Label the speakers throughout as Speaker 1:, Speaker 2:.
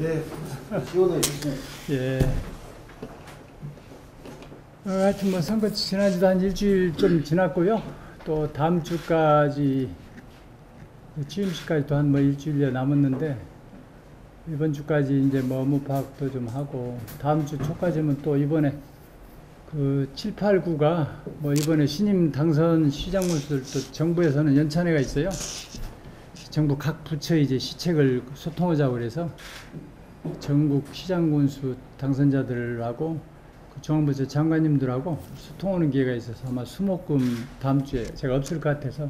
Speaker 1: 네, 시원하게 좋습니다.
Speaker 2: 예. 하여튼 뭐 선거 지나지도 한 일주일 좀 지났고요. 또 다음 주까지 취임식까지 또 한 뭐 일주일여 남았는데 이번 주까지 이제 뭐 업무 파악도 좀 하고 다음 주 초까지면 또 이번에 그 7, 8, 9가 뭐 이번에 신임 당선 시장군수들도 정부에서는 연찬회가 있어요. 정부 각 부처 이제 시책을 소통하자고 그래서 전국 시장군수 당선자들하고 그 중앙부처 장관님들하고 소통하는 기회가 있어서 아마 수목금 다음 주에 제가 없을 것 같아서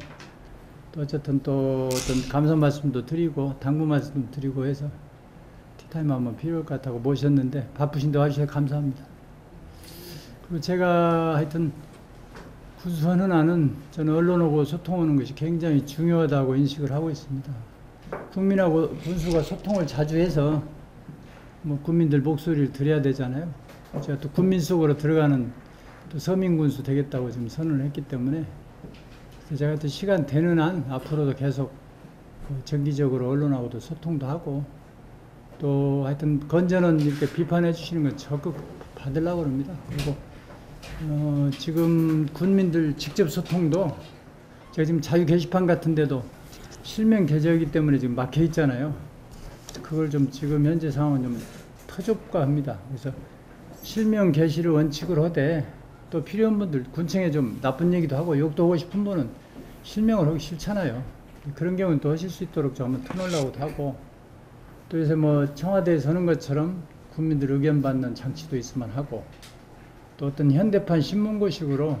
Speaker 2: 또 어쨌든 또 어떤 감사 말씀도 드리고 당부 말씀도 드리고 해서 티타임 한번 필요할 것 같다고 모셨는데 바쁘신데 와주셔서 감사합니다. 그리고 제가 하여튼 군수하는 저는 언론하고 소통하는 것이 굉장히 중요하다고 인식을 하고 있습니다. 국민하고 군수가 소통을 자주 해서 뭐 국민들 목소리를 들어야 되잖아요. 제가 또 국민 속으로 들어가는 또 서민 군수 되겠다고 지금 선언을 했기 때문에 제가 또 시간 되는 한 앞으로도 계속 정기적으로 언론하고도 소통도 하고 또 하여튼 건전은 이렇게 비판해 주시는 건 적극 받으려고 합니다. 그리고 지금 군민들 직접 소통도 제가 지금 자유 게시판 같은 데도 실명 계정이기 때문에 지금 막혀 있잖아요. 그걸 좀 지금 현재 상황은 좀 터좁고 합니다. 그래서 실명 게시를 원칙으로 하되 또 필요한 분들 군청에 좀 나쁜 얘기도 하고 욕도 하고 싶은 분은 실명을 하기 싫잖아요. 그런 경우는 또 하실 수 있도록 좀 한번 터놓으려고도 하고 또 요새 뭐 청와대에 서는 것처럼 국민들 의견 받는 장치도 있으면 하고 또 어떤 현대판 신문고식으로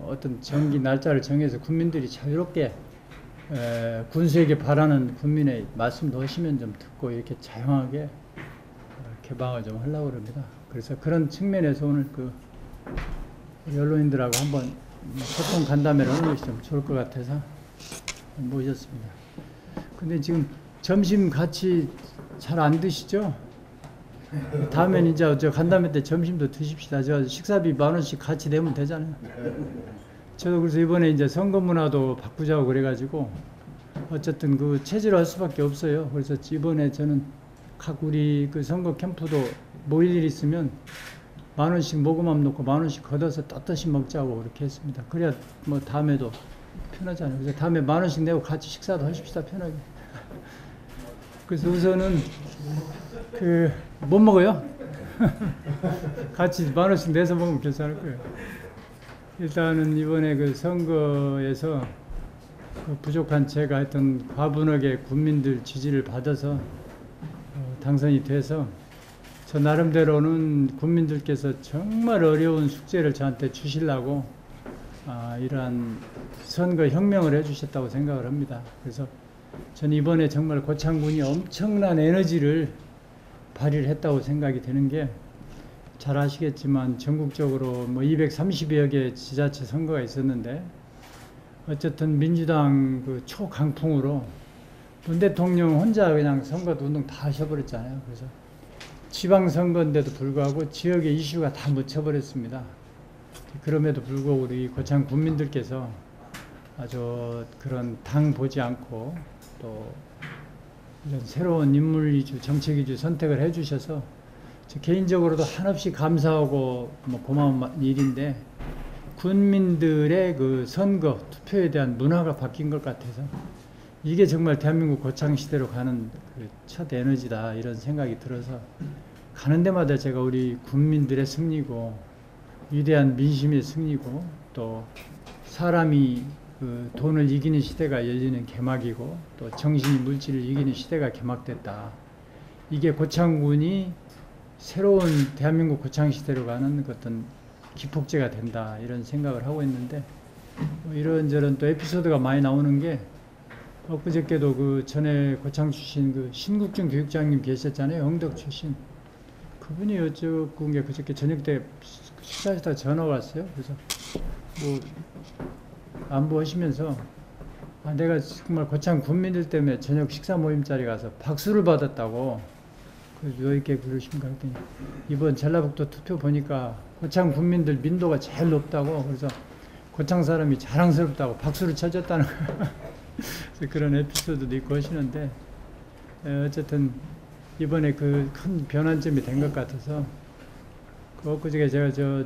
Speaker 2: 어떤 정기 날짜를 정해서 국민들이 자유롭게 군수에게 바라는 국민의 말씀도 하시면 좀 듣고 이렇게 자유하게 개방을 좀 하려고 합니다. 그래서 그런 측면에서 오늘 그 언론인들하고 한번 소통 간담회를 하는 것이 좀 좋을 것 같아서 모셨습니다. 근데 지금 점심 같이 잘 안 드시죠? 다음엔 이제 저 간담회 때 점심도 드십시다. 저 식사비 10,000원씩 같이 내면 되잖아요. 저도 그래서 이번에 이제 선거 문화도 바꾸자고 그래가지고 어쨌든 그 체질을 할 수밖에 없어요. 그래서 이번에 저는 각 우리 그 선거 캠프도 모일 일 있으면 10,000원씩 모금함 놓고 10,000원씩 걷어서 떳떳이 먹자고 그렇게 했습니다. 그래야 뭐 다음에도 편하잖아요. 그래서 다음에 10,000원씩 내고 같이 식사도 하십시다, 편하게. 그래서 우선은 그 못 먹어요? 같이 10,000원씩 내서 먹으면 괜찮을 거예요. 일단은 이번에 그 선거에서 그 부족한 제가 하여튼 과분하게 국민들 지지를 받아서 당선이 돼서 저 나름대로는 국민들께서 정말 어려운 숙제를 저한테 주시려고 이러한 선거 혁명을 해주셨다고 생각을 합니다. 그래서 저는 이번에 정말 고창군이 엄청난 에너지를 발휘를 했다고 생각이 되는 게 잘 아시겠지만 전국적으로 뭐 230여 개 지자체 선거가 있었는데 어쨌든 민주당 그 초강풍으로 문 대통령 혼자 그냥 선거 운동 다 하셔버렸잖아요. 그래서 지방선거인데도 불구하고 지역의 이슈가 다 묻혀버렸습니다. 그럼에도 불구하고 우리 고창 국민들께서 아주 그런 당 보지 않고 또 이런 새로운 인물 위주, 정책 위주 선택을 해주셔서 저 개인적으로도 한없이 감사하고 뭐 고마운 일인데 군민들의 그 선거, 투표에 대한 문화가 바뀐 것 같아서 이게 정말 대한민국 고창시대로 가는 그 첫 에너지다 이런 생각이 들어서 가는 데마다 제가 우리 국민들의 승리고 위대한 민심의 승리고 또 사람이 그 돈을 이기는 시대가 열리는 개막이고 또 정신이 물질을 이기는 시대가 개막됐다. 이게 고창군이 새로운 대한민국 고창시대로 가는 어떤 기폭제가 된다 이런 생각을 하고 있는데 뭐 이런저런 또 에피소드가 많이 나오는 게 엊그저께도 그 전에 고창 출신 그 신국준 교육장님 계셨잖아요. 영덕 출신. 그분이 여쭤본 게 그저께 저녁 때 식사하시다 전화가 왔어요. 그래서 뭐 안부하시면서 내가 정말 고창 군민들 때문에 저녁 식사 모임 자리 가서 박수를 받았다고 그래서 왜 이렇게 그러십니까 했더니 이번 전라북도 투표 보니까 고창 군민들 민도가 제일 높다고 그래서 고창 사람이 자랑스럽다고 박수를 쳐줬다는 그런 에피소드도 있고 하시는데 어쨌든 이번에 그 큰 변환점이 된 것 같아서 엊그저께 제가 저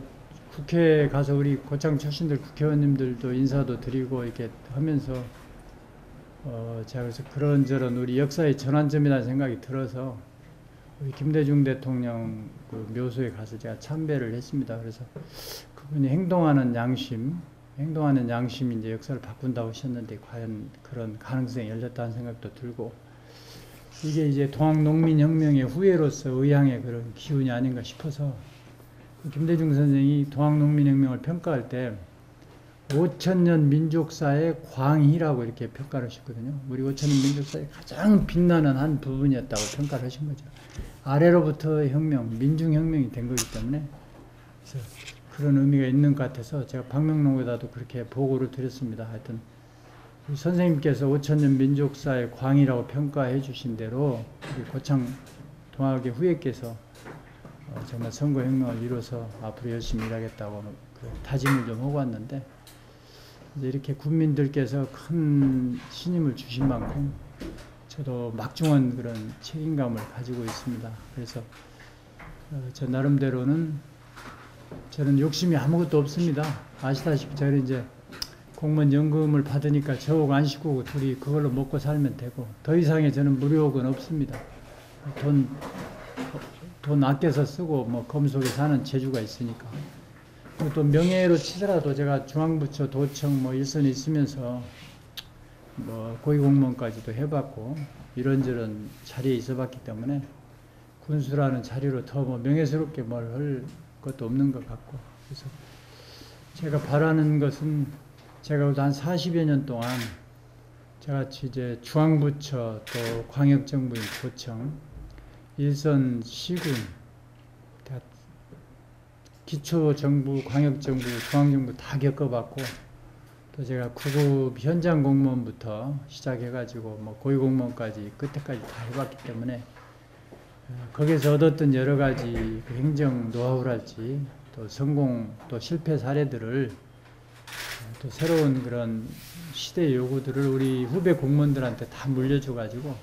Speaker 2: 국회에 가서 우리 고창 출신들 국회의원님들도 인사도 드리고 이렇게 하면서 제가 그래서 그런저런 우리 역사의 전환점이라는 생각이 들어서 우리 김대중 대통령 그 묘소에 가서 제가 참배를 했습니다. 그래서 그분이 행동하는 양심이 이제 역사를 바꾼다고 하셨는데 과연 그런 가능성이 열렸다는 생각도 들고 이게 이제 동학농민혁명의 후예로서 의향의 그런 기운이 아닌가 싶어서 김대중 선생이 동학농민혁명을 평가할 때 5천년 민족사의 광희라고 이렇게 평가를 하셨거든요. 우리 5천년 민족사의 가장 빛나는 한 부분이었다고 평가를 하신 거죠. 아래로부터 혁명, 민중혁명이 된 거기 때문에 그래서 그런 의미가 있는 것 같아서 제가 박명록에다도 그렇게 보고를 드렸습니다. 하여튼 우리 선생님께서 5천년 민족사의 광희라고 평가해 주신 대로 우리 고창 동학의 후예께서 정말 선거혁명을 이뤄서 앞으로 열심히 일하겠다고 다짐을 좀 하고 왔는데 이제 이렇게 국민들께서 큰 신임을 주신 만큼 저도 막중한 그런 책임감을 가지고 있습니다. 그래서 저 나름대로는 저는 욕심이 아무것도 없습니다. 아시다시피 저는 이제 공무원 연금을 받으니까 저하고 안 식구고 둘이 그걸로 먹고 살면 되고 더 이상의 저는 무료욕은 없습니다. 돈 아껴서 쓰고 뭐 검속에 사는 재주가 있으니까. 그리고 또 명예로 치더라도 제가 중앙부처 도청 뭐 일선에 있으면서 뭐 고위공무원까지도 해봤고 이런저런 자리에 있어봤기 때문에 군수라는 자리로 더 뭐 명예스럽게 뭘 할 것도 없는 것 같고 그래서 제가 바라는 것은 제가 한 40여 년 동안 저같이 이제 중앙부처 또 광역정부인 도청 일선 시군 기초정부, 광역정부, 중앙정부 다 겪어봤고 또 제가 구급 현장 공무원부터 시작해가지고 뭐 고위공무원까지 끝에까지 다 해봤기 때문에 거기서 얻었던 여러 가지 그 행정 노하우랄지 또 성공 또 실패 사례들을 또 새로운 그런 시대의 요구들을 우리 후배 공무원들한테 다 물려줘가지고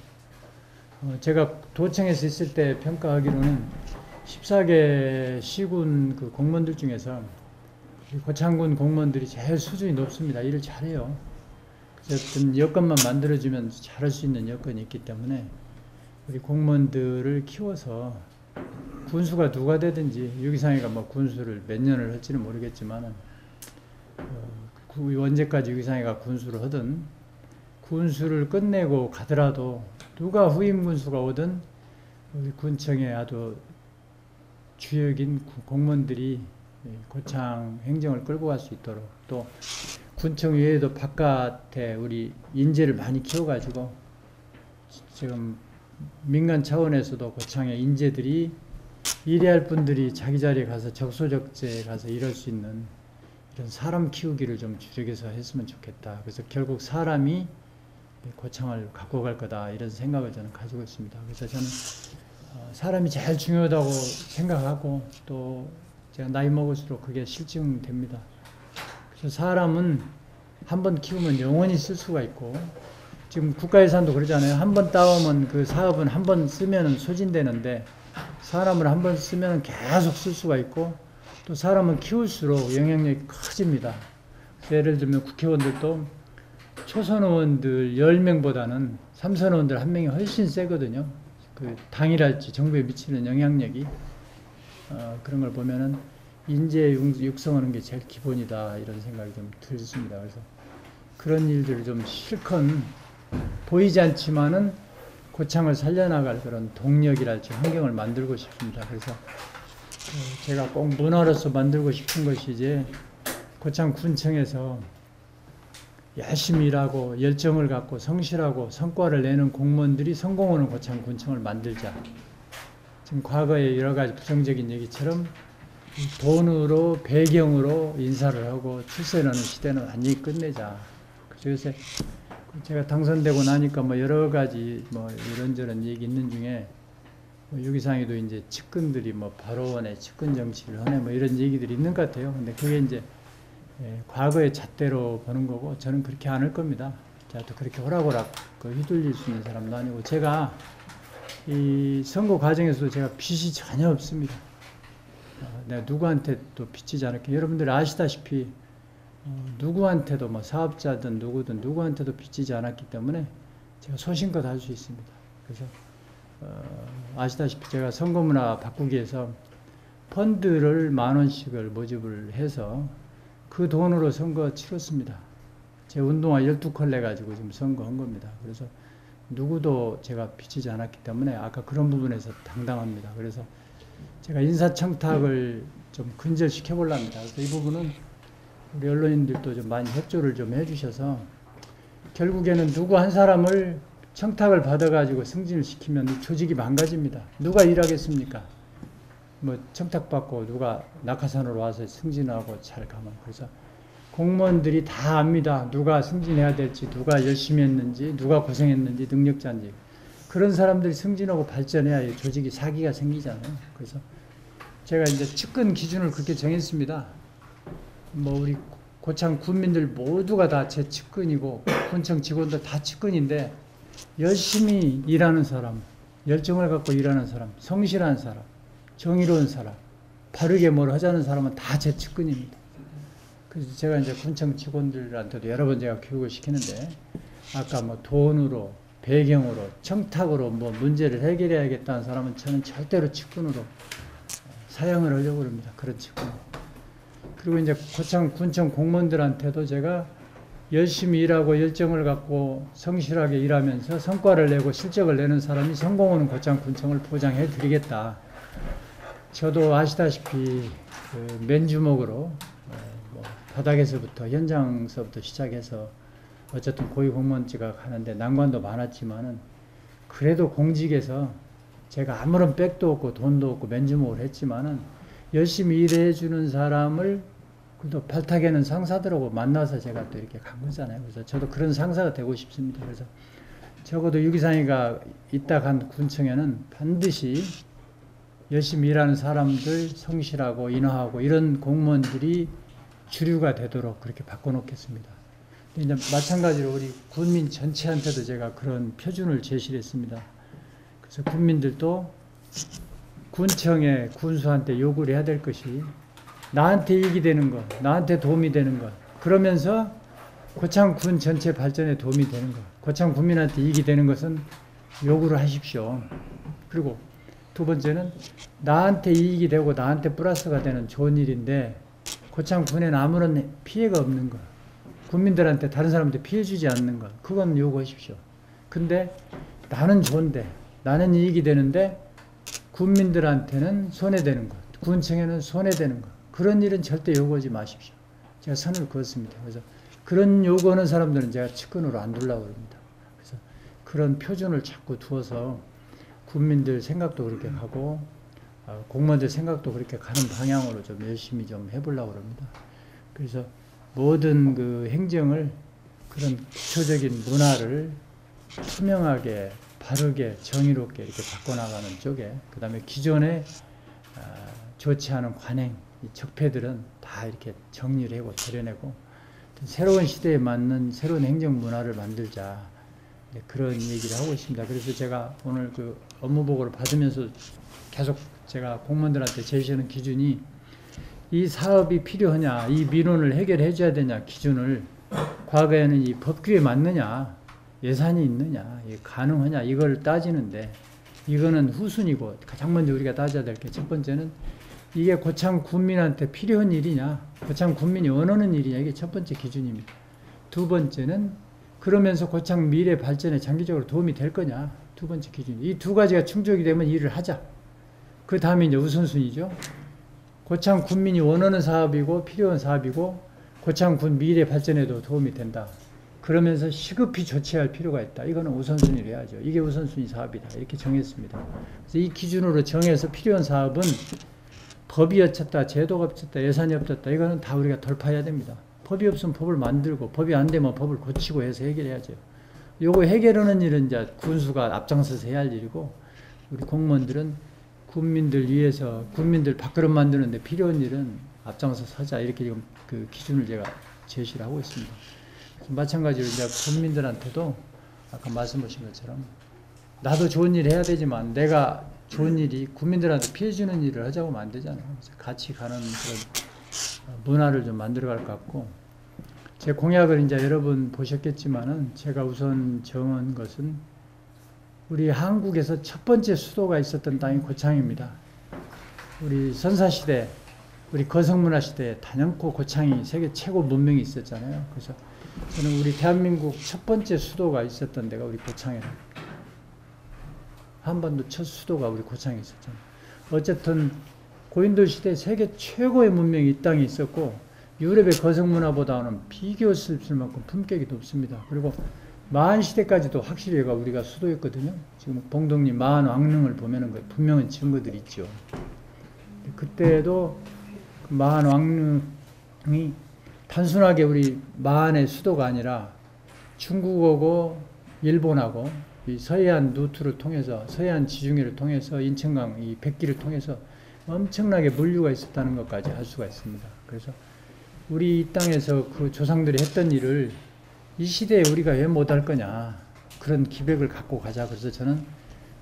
Speaker 2: 제가 도청에서 있을 때 평가하기로는 14개 시군 그 공무원들 중에서 고창군 공무원들이 제일 수준이 높습니다. 일을 잘해요. 어떤 여건만 만들어주면 잘할 수 있는 여건이 있기 때문에 우리 공무원들을 키워서 군수가 누가 되든지 유기상해가 뭐 군수를 몇 년을 할지는 모르겠지만은 언제까지 유기상해가 군수를 하든 군수를 끝내고 가더라도 누가 후임 군수가 오든 우리 군청의 아주 주역인 공무원들이 고창 행정을 끌고 갈 수 있도록 또 군청 외에도 바깥에 우리 인재를 많이 키워가지고 지금 민간 차원에서도 고창의 인재들이 일해야 할 분들이 자기 자리에 가서 적소적재에 가서 일할 수 있는 이런 사람 키우기를 좀 주력해서 했으면 좋겠다. 그래서 결국 사람이 고창을 갖고 갈 거다 이런 생각을 저는 가지고 있습니다. 그래서 저는 사람이 제일 중요하다고 생각하고 또 제가 나이 먹을수록 그게 실증됩니다. 그래서 사람은 한 번 키우면 영원히 쓸 수가 있고 지금 국가예산도 그러잖아요. 한 번 따오면 그 사업은 한 번 쓰면 소진되는데 사람을 한 번 쓰면 계속 쓸 수가 있고 또 사람을 키울수록 영향력이 커집니다. 예를 들면 국회의원들도 초선 의원들 10명보다는 삼선 의원들 1명이 훨씬 세거든요. 그 당이랄지 정부에 미치는 영향력이 그런 걸 보면은 인재 육성하는 게 제일 기본이다 이런 생각이 좀 들습니다. 그래서 그런 일들을 좀 실컷 보이지 않지만은 고창을 살려나갈 그런 동력이랄지 환경을 만들고 싶습니다. 그래서 제가 꼭 문화로서 만들고 싶은 것이 이제 고창 군청에서 열심히 일하고 열정을 갖고 성실하고 성과를 내는 공무원들이 성공하는 고창 군청을 만들자. 지금 과거의 여러 가지 부정적인 얘기처럼 돈으로 배경으로 인사를 하고 출세하는 시대는 완전히 끝내자. 그래서 요새 제가 당선되고 나니까 뭐 여러 가지 뭐 이런저런 얘기 있는 중에 유기상에도 이제 측근들이 뭐 바로원에 측근 정치를 하네 뭐 이런 얘기들이 있는 것 같아요. 근데 그게 이제 과거의 잣대로 보는 거고 저는 그렇게 안 할 겁니다. 제가 또 그렇게 호락호락 휘둘릴 수 있는 사람도 아니고 제가 이 선거 과정에서도 제가 빚이 전혀 없습니다. 내가 누구한테 또 빚지지 않을게. 여러분들 아시다시피 누구한테도 뭐 사업자든 누구든 누구한테도 빚지지 않았기 때문에 제가 소신껏 할 수 있습니다. 그래서 아시다시피 제가 선거문화 바꾸기 위해서 펀드를 10,000원씩을 모집을 해서 그 돈으로 선거 치렀습니다. 제 운동화 12컬레 가지고 지금 선거한 겁니다. 그래서 누구도 제가 빚지지 않았기 때문에 아까 그런 부분에서 당당합니다. 그래서 제가 인사청탁을 좀 근절시켜 보려 합니다. 그래서 이 부분은 우리 언론인들도 좀 많이 협조를 좀 해주셔서 결국에는 누구 한 사람을 청탁을 받아가지고 승진을 시키면 이 조직이 망가집니다. 누가 일하겠습니까? 뭐 청탁받고 누가 낙하산으로 와서 승진하고 잘 가면. 그래서 공무원들이 다 압니다. 누가 승진해야 될지, 누가 열심히 했는지, 누가 고생했는지, 능력자인지. 그런 사람들이 승진하고 발전해야 이 조직이 사기가 생기잖아요. 그래서 제가 이제 측근 기준을 그렇게 정했습니다. 뭐 우리 고창 군민들 모두가 다 제 측근이고 군청 직원들 다 측근인데 열심히 일하는 사람, 열정을 갖고 일하는 사람, 성실한 사람, 정의로운 사람, 바르게 뭘 하자는 사람은 다 제 측근입니다. 그래서 제가 이제 군청 직원들한테도 여러 번 제가 교육을 시키는데 아까 뭐 돈으로, 배경으로, 청탁으로 뭐 문제를 해결해야겠다는 사람은 저는 절대로 측근으로 사양을 하려고 합니다. 그런 측근. 그리고 이제 고창 군청 공무원들한테도 제가 열심히 일하고 열정을 갖고 성실하게 일하면서 성과를 내고 실적을 내는 사람이 성공하는 고창 군청을 보장해 드리겠다. 저도 아시다시피 그 맨주먹으로 뭐 바닥에서부터 현장서부터 시작해서 어쨌든 고위공무원직가 가는데 난관도 많았지만은 그래도 공직에서 제가 아무런 백도 없고 돈도 없고 맨주먹을 했지만은 열심히 일해주는 사람을 그래도 발탁하는 상사들하고 만나서 제가 또 이렇게 간 거잖아요. 그래서 저도 그런 상사가 되고 싶습니다. 그래서 적어도 유기상이가 있다 간 군청에는 반드시 열심히 일하는 사람들, 성실하고 인하하고 이런 공무원들이 주류가 되도록 그렇게 바꿔놓겠습니다. 이제 마찬가지로 우리 군민 전체한테도 제가 그런 표준을 제시를 했습니다. 그래서 군민들도 군청에 군수한테 요구를 해야 될 것이 나한테 이익이 되는 것, 나한테 도움이 되는 것, 그러면서 고창 군 전체 발전에 도움이 되는 것, 고창 군민한테 이익이 되는 것은 요구를 하십시오. 그리고 두 번째는 나한테 이익이 되고 나한테 플러스가 되는 좋은 일인데 고창 군에는 아무런 피해가 없는 것, 국민들한테 다른 사람한테 피해 주지 않는 것, 그건 요구하십시오. 근데 나는 좋은데, 나는 이익이 되는데 국민들한테는 손해되는 것, 군청에는 손해되는 것, 그런 일은 절대 요구하지 마십시오. 제가 선을 그었습니다. 그래서 그런 요구하는 사람들은 제가 측근으로 안 두려고 합니다. 그래서 그런 표준을 자꾸 두어서 국민들 생각도 그렇게 하고 공무원들 생각도 그렇게 가는 방향으로 좀 열심히 좀 해보려고 합니다. 그래서 모든 그 행정을 그런 기초적인 문화를 투명하게, 바르게, 정의롭게 이렇게 바꿔나가는 쪽에, 그 다음에 기존에 좋지 않은 관행, 이 적폐들은 다 이렇게 정리를 하고 도려내고 새로운 시대에 맞는 새로운 행정 문화를 만들자, 그런 얘기를 하고 있습니다. 그래서 제가 오늘 그 업무보고를 받으면서 계속 제가 공무원들한테 제시하는 기준이 이 사업이 필요하냐, 이 민원을 해결해 줘야 되냐 기준을 과거에는 이 법규에 맞느냐, 예산이 있느냐, 가능하냐 이걸 따지는데 이거는 후순이고 가장 먼저 우리가 따져야 될 게 첫 번째는 이게 고창 군민한테 필요한 일이냐, 고창 군민이 원하는 일이냐, 이게 첫 번째 기준입니다. 두 번째는 그러면서 고창 미래 발전에 장기적으로 도움이 될 거냐, 두 번째 기준. 이 두 가지가 충족이 되면 일을 하자. 그 다음에 이제 우선순위죠. 고창 군민이 원하는 사업이고 필요한 사업이고 고창 군 미래 발전에도 도움이 된다. 그러면서 시급히 조치할 필요가 있다. 이거는 우선순위로 해야죠. 이게 우선순위 사업이다. 이렇게 정했습니다. 그래서 이 기준으로 정해서 필요한 사업은 법이 없었다, 제도가 없었다, 예산이 없었다. 이거는 다 우리가 돌파해야 됩니다. 법이 없으면 법을 만들고, 법이 안 되면 법을 고치고 해서 해결해야죠. 요거 해결하는 일은 이제 군수가 앞장서서 해야 할 일이고, 우리 공무원들은 국민들 위해서, 국민들 밥그릇 만드는데 필요한 일은 앞장서서 하자. 이렇게 지금 그 기준을 제가 제시를 하고 있습니다. 마찬가지로 이제 국민들한테도 아까 말씀하신 것처럼 나도 좋은 일 해야 되지만 내가 좋은 일이 국민들한테 피해 주는 일을 하자고 하면 안 되잖아요. 그래서 같이 가는 그런 문화를 좀 만들어갈 것 같고, 제 공약을 이제 여러분 보셨겠지만은 제가 우선 정한 것은 우리 한국에서 첫 번째 수도가 있었던 땅이 고창입니다. 우리 선사시대, 우리 거성문화시대에 단연코 고창이 세계 최고 문명이 있었잖아요. 그래서 저는 우리 대한민국 첫 번째 수도가 있었던 데가 우리 고창이라. 한반도 첫 수도가 우리 고창에 있었잖아요. 어쨌든 고인돌 시대 세계 최고의 문명이 이 땅에 있었고, 유럽의 거성문화보다는 비교 없을 만큼 품격이 높습니다. 그리고 마한 시대까지도 확실히 우리가 수도였거든요. 지금 봉동님 마한 왕릉을 보면은 분명한 증거들이 있죠. 그때도 그 마한 왕릉이 단순하게 우리 마한의 수도가 아니라 중국하고 일본하고 이 서해안 루트를 통해서, 서해안 지중해를 통해서, 인천강 이 백기를 통해서 엄청나게 물류가 있었다는 것까지 알 수가 있습니다. 그래서 우리 이 땅에서 그 조상들이 했던 일을 이 시대에 우리가 왜 못할 거냐, 그런 기백을 갖고 가자. 그래서 저는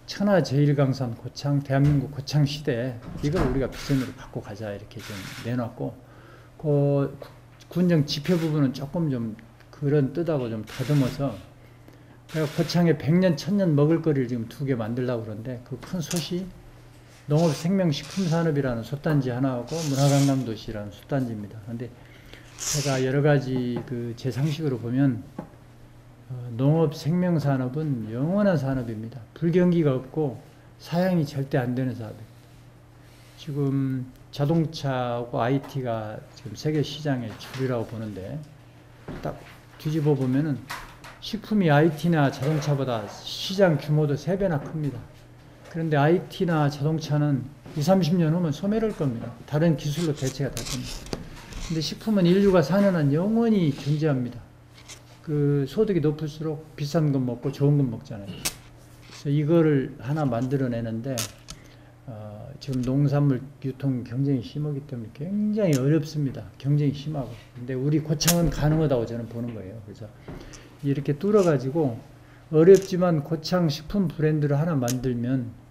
Speaker 2: 천하 제1강산 고창, 대한민국 고창 시대에 이걸 우리가 비전으로 갖고 가자 이렇게 좀 내놨고, 그 군정 지표 부분은 조금 좀 그런 뜻하고 좀 다듬어서 내가 고창에 100년, 1000년 먹을 거리를 지금 2개 만들려고 그러는데, 그 큰 솥이 농업생명식품산업이라는 솥단지 하나하고 문화관광도시라는 솥단지입니다. 그런데 제가 여러 가지 제 상식으로 보면 농업생명산업은 영원한 산업입니다. 불경기가 없고 사양이 절대 안 되는 산업입니다. 지금 자동차하고 IT가 지금 세계 시장의 주류라고 보는데, 딱 뒤집어 보면은 식품이 IT나 자동차보다 시장 규모도 3배나 큽니다. 그런데 IT나 자동차는 20, 30년 후면 소멸할 겁니다. 다른 기술로 대체가 될 겁니다. 근데 식품은 인류가 사는 한 영원히 존재합니다. 그 소득이 높을수록 비싼 건 먹고 좋은 건 먹잖아요. 그래서 이거를 하나 만들어내는데 지금 농산물 유통 경쟁이 심하기 때문에 굉장히 어렵습니다. 경쟁이 심하고. 근데 우리 고창은 가능하다고 저는 보는 거예요. 그래서 이렇게 뚫어가지고 어렵지만 고창 식품 브랜드를 하나 만들면,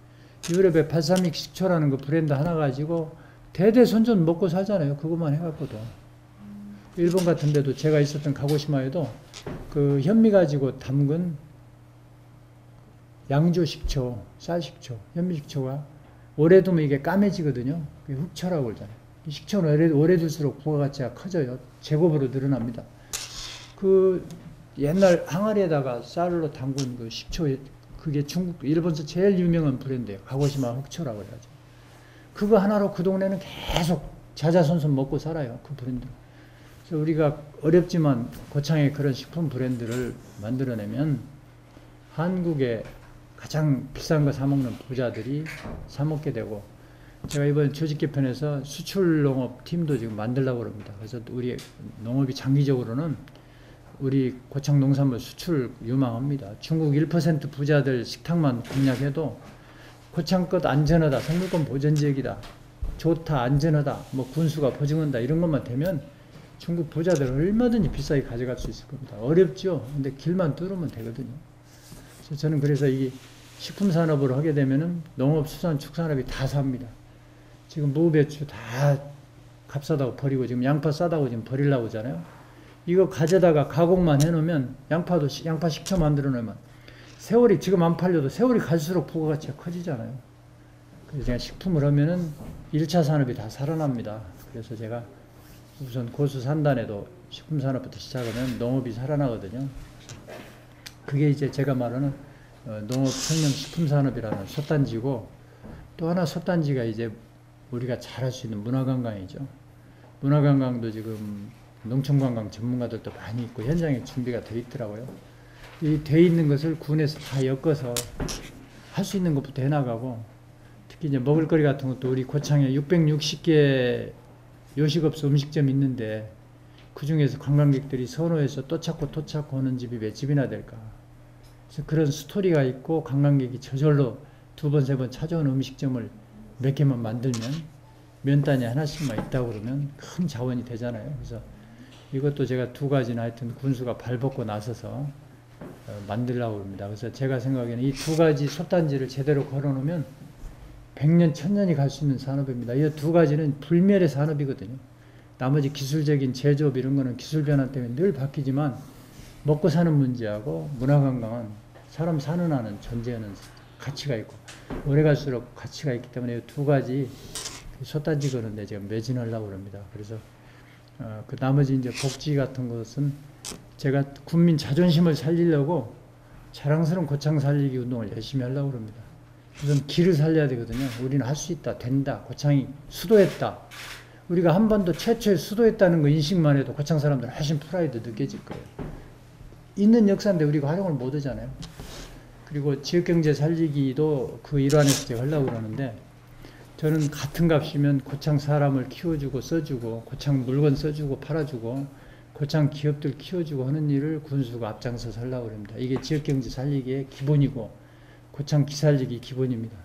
Speaker 2: 유럽의 발사믹 식초라는 그 브랜드 하나 가지고 대대손손 먹고 살잖아요. 그것만 해갖고도. 일본 같은 데도 제가 있었던 가고시마에도 그 현미 가지고 담근 양조 식초, 쌀 식초, 현미 식초가 오래 두면 이게 까매지거든요. 그게 흑초라고 그러잖아요. 이 식초는 오래 둘수록 부가 가치가 커져요. 제곱으로 늘어납니다. 그 옛날 항아리에다가 쌀로 담근 그 식초, 그게 일본에서 제일 유명한 브랜드예요. 가고시마 흑초라고 해야죠. 그거 하나로 그 동네는 계속 자자손손 먹고 살아요. 그 브랜드. 그래서 우리가 어렵지만 고창에 그런 식품 브랜드를 만들어내면 한국의 가장 비싼 거 사먹는 부자들이 사먹게 되고, 제가 이번 조직 개편에서 수출 농업 팀도 지금 만들려고 합니다. 그래서 우리 농업이 장기적으로는 우리 고창 농산물 수출 유망합니다. 중국 1% 부자들 식탁만 공략해도 고창 것 안전하다, 생물권 보전지역이다, 좋다, 안전하다, 뭐 군수가 보증한다, 이런 것만 되면 중국 부자들 얼마든지 비싸게 가져갈 수 있을 겁니다. 어렵죠? 근데 길만 뚫으면 되거든요. 그래서 저는 그래서 이 식품산업으로 하게 되면은 농업수산축산업이 다 삽니다. 지금 무배추 다 값싸다고 버리고, 지금 양파 싸다고 지금 버리려고 하잖아요. 이거 가져다가 가공만 해놓으면, 양파 식초 만들어 놓으면 세월이, 지금 안 팔려도 세월이 갈수록 부가가치가 커지잖아요. 그래서 제가 식품을 하면은 1차 산업이 다 살아납니다. 그래서 제가 우선 고수 산단에도 식품산업부터 시작하면 농업이 살아나거든요. 그게 이제 제가 말하는 농업생명식품산업이라는 솥단지고, 또 하나 솥단지가 이제 우리가 잘할 수 있는 문화관광이죠. 문화관광도 지금 농촌관광 전문가들도 많이 있고 현장에 준비가 되어 있더라고요. 이 돼 있는 것을 군에서 다 엮어서 할 수 있는 것부터 해나가고, 특히 이제 먹을거리 같은 것도 우리 고창에 660개 요식업소 음식점이 있는데 그 중에서 관광객들이 선호해서 또 찾고 오는 집이 몇 집이나 될까. 그래서 그런 스토리가 있고 관광객이 저절로 2번, 3번 찾아오는 음식점을 몇 개만 만들면, 면단이 하나씩만 있다고 그러면 큰 자원이 되잖아요. 그래서 이것도 제가 2가지나 하여튼 군수가 발벗고 나서서 만들려고 합니다. 그래서 제가 생각에는 이 두 가지 솥단지를 제대로 걸어놓으면 100년, 1000년이 갈 수 있는 산업입니다. 이 두 가지는 불멸의 산업이거든요. 나머지 기술적인 제조업 이런 거는 기술 변화 때문에 늘 바뀌지만 먹고 사는 문제하고 문화관광은 사람 사는 한은 존재하는 가치가 있고 오래 갈수록 가치가 있기 때문에 이 두 가지 솥단지 거는데 제가 매진하려고 합니다. 그래서 그 나머지 이제 복지 같은 것은 제가 국민 자존심을 살리려고 자랑스러운 고창 살리기 운동을 열심히 하려고 합니다. 우선 길을 살려야 되거든요. 우리는 할 수 있다, 된다. 고창이 수도했다. 우리가 한반도 최초에 수도했다는 거 인식만 해도 고창 사람들은 훨씬 프라이드 느껴질 거예요. 있는 역사인데 우리가 활용을 못 하잖아요. 그리고 지역경제 살리기도 그 일환에서 제가 하려고 그러는데 저는 같은 값이면 고창 사람을 키워주고 써주고 고창 물건 써주고 팔아주고 고창 기업들 키워주고 하는 일을 군수가 앞장서서 하려고 합니다. 이게 지역경제 살리기의 기본이고 고창 기살리기 기본입니다.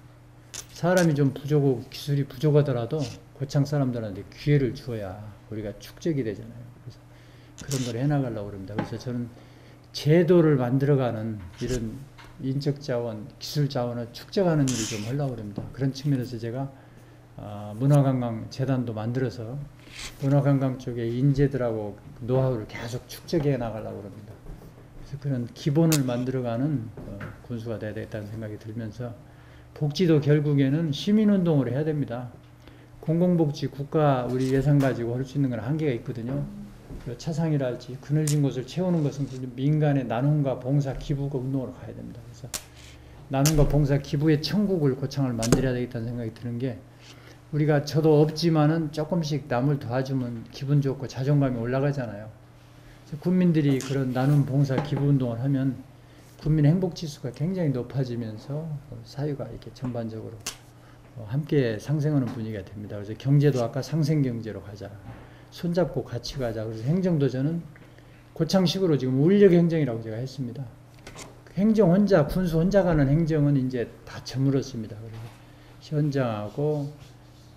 Speaker 2: 사람이 좀 부족하고 기술이 부족하더라도 고창 사람들한테 기회를 주어야 우리가 축적이 되잖아요. 그래서 그런 걸 해나가려고 합니다. 그래서 저는 제도를 만들어가는 이런 인적 자원, 기술 자원을 축적하는 일을 좀 하려고 합니다. 그런 측면에서 제가 문화관광 재단도 만들어서 문화관광 쪽에 인재들하고 노하우를 계속 축적해 나가려고 합니다. 그래서 그런 기본을 만들어가는 군수가 돼야 되겠다는 생각이 들면서 복지도 결국에는 시민운동으로 해야 됩니다. 공공복지 국가 우리 예산 가지고 할 수 있는 건 한계가 있거든요. 차상이랄지 그늘진 곳을 채우는 것은 민간의 나눔과 봉사 기부 운동으로 가야 됩니다. 그래서 나눔과 봉사 기부의 천국을 고창을 만들어야 되겠다는 생각이 드는 게 우리가 저도 없지만은 조금씩 남을 도와주면 기분 좋고 자존감이 올라가잖아요. 그래서 국민들이 그런 나눔 봉사 기부 운동을 하면 국민 행복 지수가 굉장히 높아지면서 사회가 이렇게 전반적으로 함께 상생하는 분위기가 됩니다. 그래서 경제도 아까 상생 경제로 가자. 손잡고 같이 가자. 그래서 행정도 저는 고창식으로 지금 울력 행정이라고 제가 했습니다. 행정 혼자, 군수 혼자 가는 행정은 이제 다 저물었습니다. 그래서 현장하고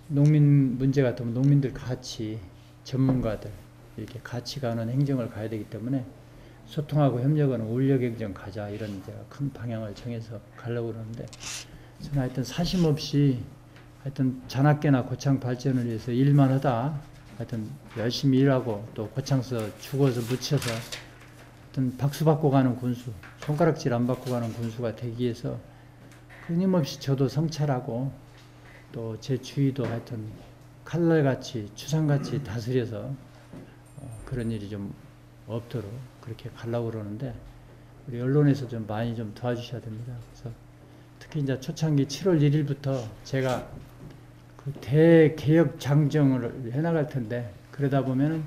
Speaker 2: 농민 문제 같으면 농민들 같이 전문가들 이렇게 같이 가는 행정을 가야 되기 때문에 소통하고 협력하는 울력 행정 가자 이런 제가 큰 방향을 정해서 가려고 그러는데 저는 하여튼 사심 없이 하여튼 자나깨나 고창 발전을 위해서 일만 하다 하여튼 열심히 일하고 또 고창서 죽어서 묻혀서 하여튼 박수 받고 가는 군수, 손가락질 안 받고 가는 군수가 되기 위해서 끊임없이 저도 성찰하고 또 제 주위도 하여튼 칼날같이 추상같이 다스려서 그런 일이 좀 없도록 그렇게 가려고 그러는데 우리 언론에서 좀 많이 좀 도와주셔야 됩니다. 그래서 특히 이제 초창기 7월 1일부터 제가 그 대개혁 장정을 해나갈 텐데 그러다 보면은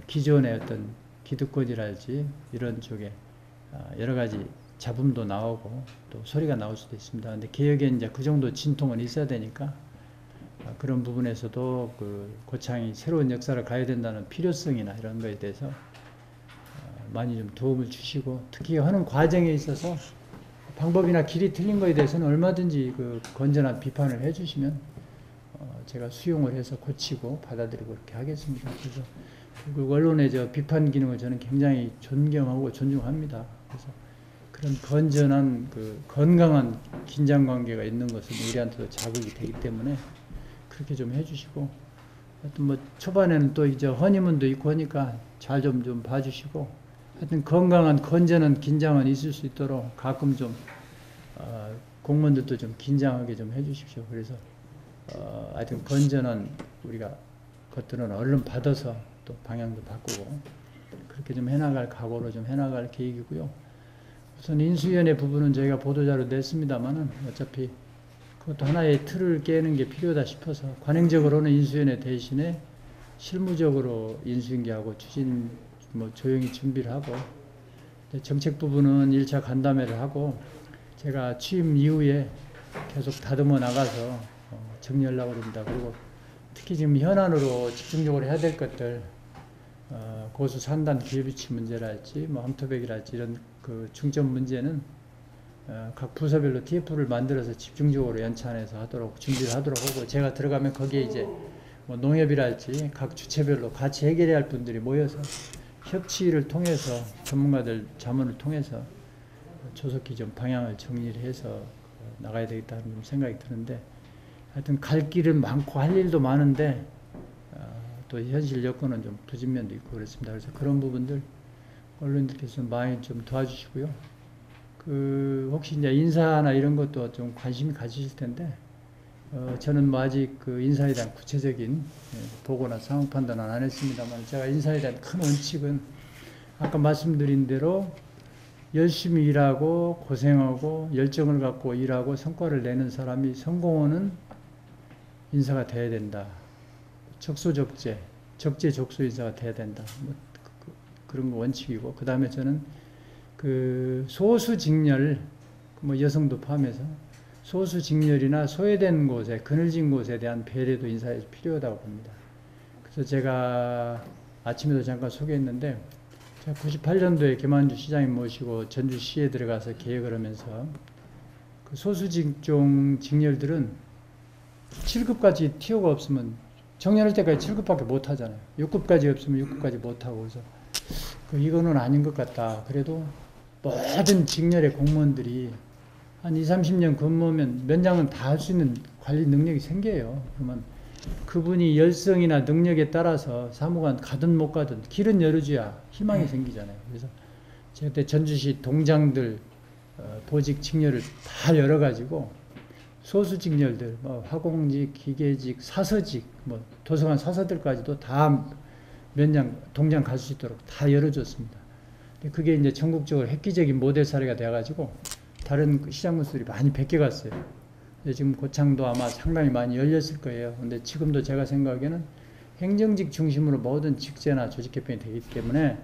Speaker 2: 기존의 어떤 기득권이랄지 이런 쪽에 여러 가지 잡음도 나오고 또 소리가 나올 수도 있습니다. 근데 개혁에 이제 그 정도 진통은 있어야 되니까 그런 부분에서도 그 고창이 새로운 역사를 가야 된다는 필요성이나 이런 거에 대해서 많이 좀 도움을 주시고 특히 하는 과정에 있어서 방법이나 길이 틀린 거에 대해서는 얼마든지 그 건전한 비판을 해주시면 제가 수용을 해서 고치고 받아들이고 그렇게 하겠습니다. 그래서 결국 언론의 저 비판 기능을 저는 굉장히 존경하고 존중합니다. 그래서 그런 건전한 그 건강한 긴장 관계가 있는 것은 우리한테도 자극이 되기 때문에 그렇게 좀 해주시고 하여튼 뭐 초반에는 또 이제 허니문도 있고 하니까 잘 좀 봐주시고 하여튼 건강한 건전한 긴장은 있을 수 있도록 가끔 좀 공무원들도 좀 긴장하게 좀 해주십시오. 그래서 하여튼 건전한 우리가 것들은 얼른 받아서 또 방향도 바꾸고 그렇게 좀 해나갈 각오로 좀 해나갈 계획이고요. 우선 인수위원회 부분은 저희가 보도자료 냈습니다만은 어차피 그것도 하나의 틀을 깨는 게 필요하다 싶어서 관행적으로는 인수위원회 대신에 실무적으로 인수인계하고 추진 뭐 조용히 준비를 하고 정책 부분은 1차 간담회를 하고 제가 취임 이후에 계속 다듬어 나가서 정리하려고 합니다. 그리고 특히 지금 현안으로 집중적으로 해야 될 것들 고수 산단 기회비치 문제랄지 뭐 함토백이랄지 이런 그 중점 문제는 각 부서별로 TF를 만들어서 집중적으로 연찬해서 하도록 준비를 하도록 하고 제가 들어가면 거기에 이제 뭐 농협이랄지 각 주체별로 같이 해결해야 할 분들이 모여서 협치를 통해서 전문가들 자문을 통해서 조속히 좀 방향을 정리를 해서 나가야 되겠다는 생각이 드는데 하여튼 갈 길은 많고 할 일도 많은데 또 현실 여건은 좀 부진 면도 있고 그렇습니다. 그래서 그런 부분들 언론들께서 많이 좀 도와주시고요. 혹시 이제 인사나 이런 것도 좀 관심이 가지실 텐데 저는 뭐 아직 인사에 대한 구체적인 보고나 상황 판단은 안 했습니다만 제가 인사에 대한 큰 원칙은 아까 말씀드린 대로 열심히 일하고 고생하고 열정을 갖고 일하고 성과를 내는 사람이 성공하는 인사가 돼야 된다. 적소적재, 적재적소 인사가 돼야 된다. 뭐 그런 거 원칙이고 그 다음에 저는 소수직렬, 뭐 여성도 포함해서 소수직렬이나 소외된 곳에 그늘진 곳에 대한 배려도 인사에 필요하다고 봅니다. 그래서 제가 아침에도 잠깐 소개했는데 제가 98년도에 김한주 시장님 모시고 전주시에 들어가서 계획을 하면서 그 소수직종 직렬들은 7급까지 티오가 없으면 정년할 때까지 7급밖에 못 하잖아요. 6급까지 없으면 6급까지 못 하고 그래서 이거는 아닌 것 같다. 그래도 모든 직렬의 공무원들이 한 20, 30년 근무하면 면장은 다 할 수 있는 관리 능력이 생겨요. 그러면 그분이 열성이나 능력에 따라서 사무관 가든 못 가든 길은 열어줘야 희망이 생기잖아요. 그래서 제가 그때 전주시 동장들 보직 직렬을 다 열어가지고 소수직렬들, 뭐 화공직, 기계직, 사서직, 뭐 도서관 사서들까지도 다 면장, 동장 갈 수 있도록 다 열어줬습니다. 그게 이제 전국적으로 획기적인 모델 사례가 돼가지고 다른 시장군수들이 많이 베껴갔어요. 지금 고창도 아마 상당히 많이 열렸을 거예요. 근데 지금도 제가 생각하기에는 행정직 중심으로 모든 직제나 조직 개편이 되기 때문에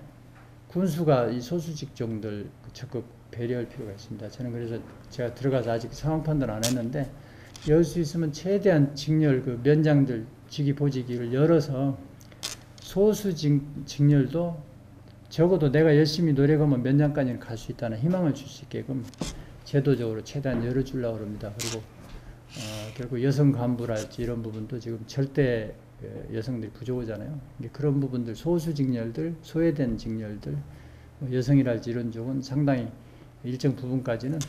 Speaker 2: 군수가 이 소수직종들 적극 배려할 필요가 있습니다. 저는 그래서 제가 들어가서 아직 상황 판단 안 했는데 열 수 있으면 최대한 직렬 면장들 직위 보직위를 열어서 소수직렬도 적어도 내가 열심히 노력하면 면장까지는 갈 수 있다는 희망을 줄 수 있게끔 제도적으로 최대한 열어주려고 합니다. 그리고 결국 여성 간부랄지 이런 부분도 지금 절대 여성들이 부족하잖아요. 그런 부분들 소수 직렬들, 소외된 직렬들, 여성이랄지 이런 쪽은 상당히 일정 부분까지는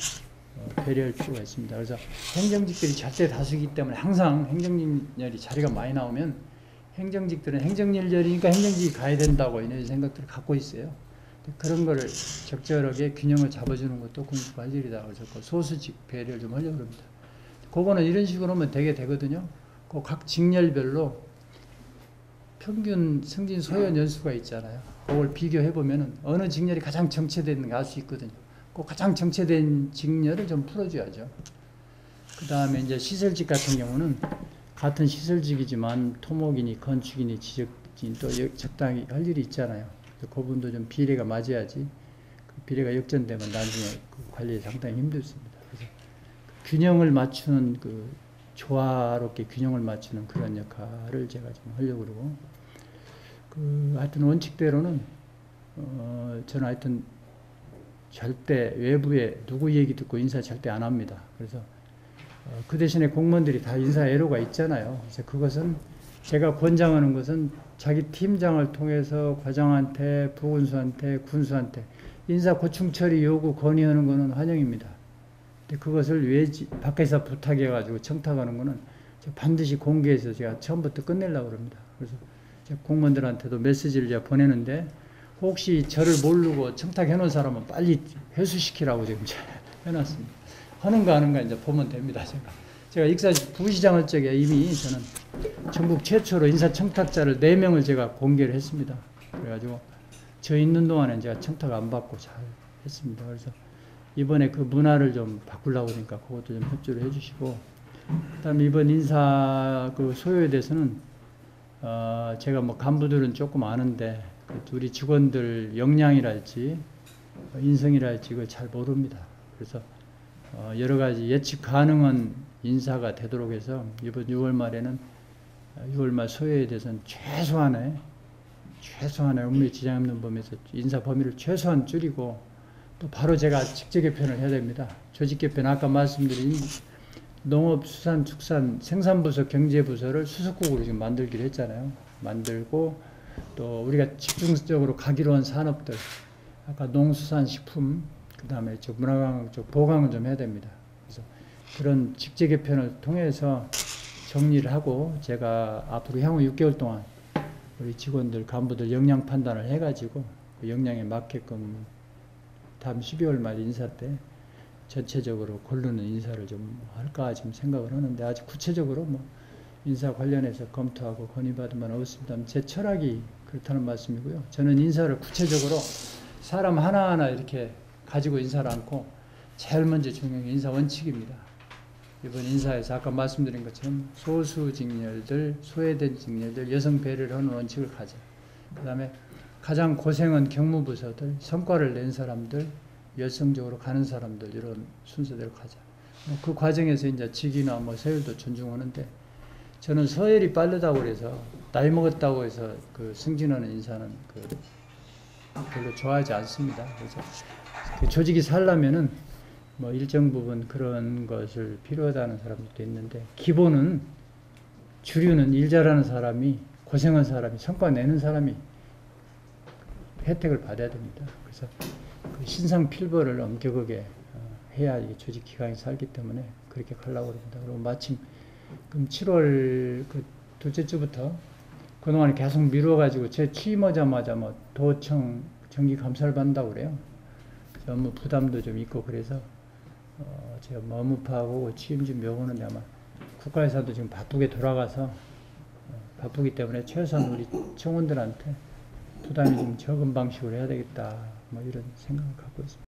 Speaker 2: 배려할 필요가 있습니다. 그래서 행정직들이 절대 다수이기 때문에 항상 행정직렬이 자리가 많이 나오면 행정직들은 행정일절이니까 행정직이 가야 된다고 이런 생각들을 갖고 있어요. 그런 거를 적절하게 균형을 잡아주는 것도 군수가 할 일이다. 그래서 소수직 배려를 좀 하려고 합니다. 그거는 이런 식으로 하면 되거든요. 그 각 직렬별로 평균 승진 소연 연수가 있잖아요. 그걸 비교해보면 어느 직렬이 가장 정체되어 있는가 알 수 있거든요. 그 가장 정체된 직렬을 좀 풀어줘야죠. 그 다음에 이제 시설직 같은 경우는 같은 시설직이지만 토목이니 건축이니 지적인 또 적당히 할 일이 있잖아요. 그분도 좀 비례가 맞아야지 그 비례가 역전되면 나중에 그 관리에 상당히 힘들습니다. 그래서 균형을 맞추는 조화롭게 균형을 맞추는 그런 역할을 제가 좀 하려고 그러고 하여튼 원칙대로는 저는 하여튼 절대 외부에 누구 얘기 듣고 인사 절대 안 합니다. 그래서 그 대신에 공무원들이 다 인사 애로가 있잖아요. 그래서 그것은 제가 권장하는 것은 자기 팀장을 통해서 과장한테, 부군수한테, 군수한테 인사 고충 처리 요구 건의하는 것은 환영입니다. 근데 그것을 밖에서 부탁해가지고 청탁하는 것은 반드시 공개해서 제가 처음부터 끝내려고 합니다. 그래서 제가 공무원들한테도 메시지를 제가 보내는데 혹시 저를 모르고 청탁해 놓은 사람은 빨리 회수시키라고 지금 해놨습니다. 하는가 안 하는가 이제 보면 됩니다. 제가 익사시 부시장 할 적에 이미 저는 전국 최초로 인사청탁자를 4명을 제가 공개를 했습니다. 그래가지고 저 있는 동안에 제가 청탁 안 받고 잘 했습니다. 그래서 이번에 그 문화를 좀 바꾸려고 하니까 그것도 좀 협조를 해주시고, 그 다음에 이번 인사 소요에 대해서는 제가 뭐 간부들은 조금 아는데 우리 직원들 역량이랄지 인성이랄지 그걸 잘 모릅니다. 그래서 여러 가지 예측 가능한 인사가 되도록 해서 이번 6월 말에는 6월 말 소요에 대해서는 최소한의 업무에 지장 없는 범위에서 인사 범위를 최소한 줄이고 또 바로 제가 직제 개편을 해야 됩니다. 조직 개편 아까 말씀드린 농업, 수산, 축산, 생산부서, 경제부서를 수석국으로 지금 만들기로 했잖아요. 만들고 또 우리가 집중적으로 가기로 한 산업들, 아까 농수산식품, 그 다음에 문화관광 쪽 보강을 좀 해야 됩니다. 그래서 그런 직제 개편을 통해서 정리를 하고 제가 앞으로 향후 6개월 동안 우리 직원들, 간부들 역량 판단을 해가지고 그 역량에 맞게끔 다음 12월 말 인사 때 전체적으로 고르는 인사를 좀 할까 지금 생각을 하는데 아직 구체적으로 뭐 인사 관련해서 검토하고 건의받은 바는 없습니다. 제 철학이 그렇다는 말씀이고요. 저는 인사를 구체적으로 사람 하나하나 이렇게 가지고 인사를 않고 제일 먼저 중요한 게 인사 원칙입니다. 이번 인사에서 아까 말씀드린 것처럼 소수직렬들, 소외된 직렬들, 여성 배려를 하는 원칙을 가져. 그 다음에 가장 고생한 경무부서들, 성과를 낸 사람들, 열성적으로 가는 사람들 이런 순서대로 가자. 그 과정에서 이제 직위나 뭐 서열도 존중하는데 저는 서열이 빠르다고 그래서 나이 먹었다고 해서 그 승진하는 인사는 별로 좋아하지 않습니다. 그래서 그 조직이 살려면은 뭐 일정 부분 그런 것을 필요하다는 사람들도 있는데 기본은 주류는 일 잘하는 사람이 고생한 사람이 성과 내는 사람이 혜택을 받아야 됩니다. 그래서 그 신상 필벌을 엄격하게 해야 이게 조직 기강이 살기 때문에 그렇게 가려고 합니다. 그리고 마침 그럼 7월 그 둘째 주부터 그동안 계속 미뤄가지고 제 취임하자마자 뭐 도청 정기 감사를 받는다고 그래요. 업무 부담도 좀 있고 그래서 제가 업무 파하고 취임 준비하고 오는데 아마 국가에서도 지금 바쁘게 돌아가서 바쁘기 때문에 최소한 우리 청원들한테 부담이 좀 적은 방식으로 해야 되겠다 뭐 이런 생각을 갖고 있습니다.